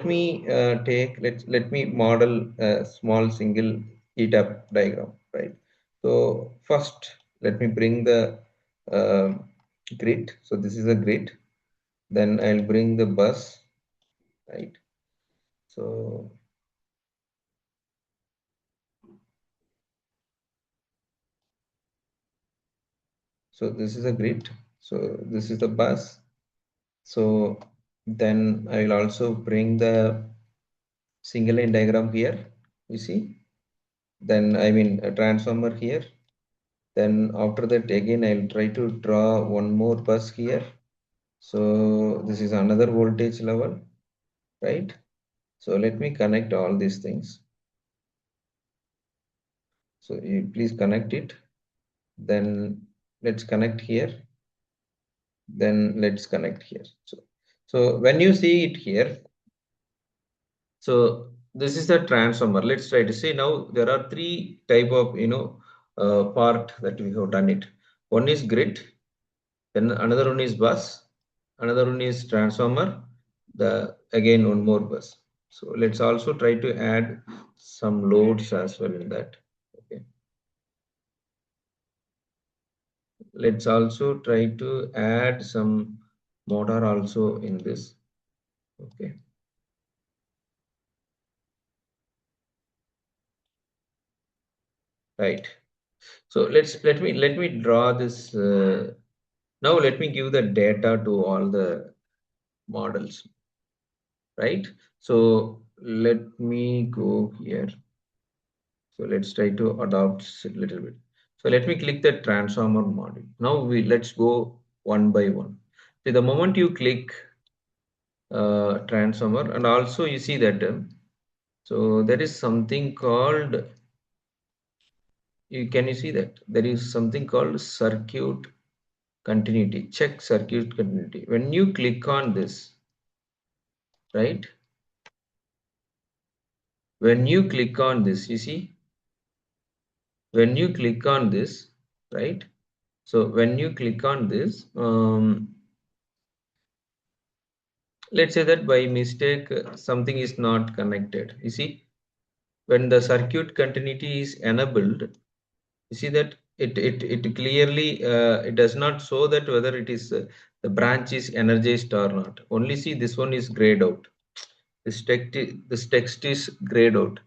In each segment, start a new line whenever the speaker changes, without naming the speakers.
let me let me model a small single ETAP diagram, right? So first, let me bring the uh, grid. So this is a grid. Then I'll bring the bus, right? So this is a grid. So this is the bus. So then I will also bring the single line diagram here. You see. Then I mean a transformer here. Then after that again I'll try to draw one more bus here. So this is another voltage level, right? So let me connect all these things. So you please connect it. Then let's connect here. Then let's connect here. So when you see it here, so this is the transformer. Let's try to see now. There are three type of part that we have done it. One is grid. Then another one is bus, another one is transformer, the again one more bus. So let's also try to add some loads as well in that. Okay. Let's also try to add some motor also in this. Okay. Right. So let me draw this. Now let me give the data to all the models. Right. So let me go here. So let's try to adopt a little bit. So let me click the transformer module. Now let's go one by one. So the moment you click transformer, and also you see that so there is something called, you see that there is something called circuit continuity, check circuit continuity. When you click on this, right? When you click on this, you see, when you click on this, right? So when you click on this, let's say that by mistake something is not connected. You see, when the circuit continuity is enabled, you see that it clearly it does not show that whether it is the branch is energized or not. Only see this one is grayed out. This text is grayed out.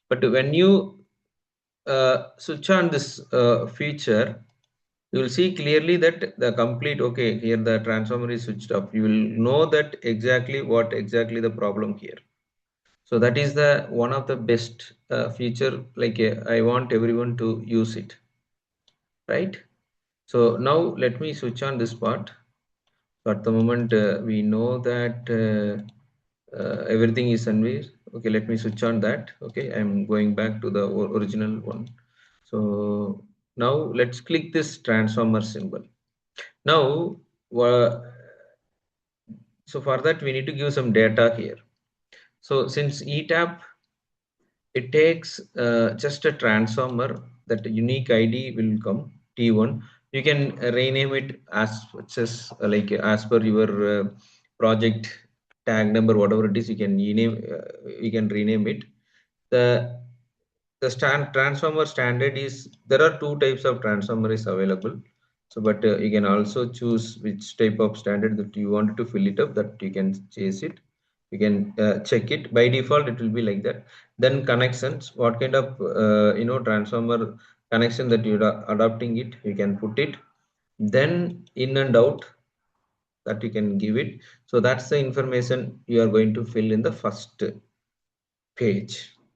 But when you switch on this feature, you will see clearly that the complete, okay, here the transformer is switched off. You will know that exactly what exactly the problem here. So that is the one of the best feature, like I want everyone to use it, right? So now let me switch on this part. So at the moment we know that everything is unveiled. Okay, let me switch on that. Okay, I'm going back to the original one. So now let's click this transformer symbol. Now so for that we need to give some data here. So since ETAP, it takes just a transformer, that unique ID will come T1. You can rename it as much as like as per your project tag number, whatever it is. You can rename it. The transformer standard is, there are two types of transformer is available. So but you can also choose which type of standard that you want to fill it up, that you can chase it. You can check it. By default it will be like that. Then connections, what kind of transformer connection that you are adopting it, you can put it. Then in and out, that you can give it. So that's the information you are going to fill in the first page.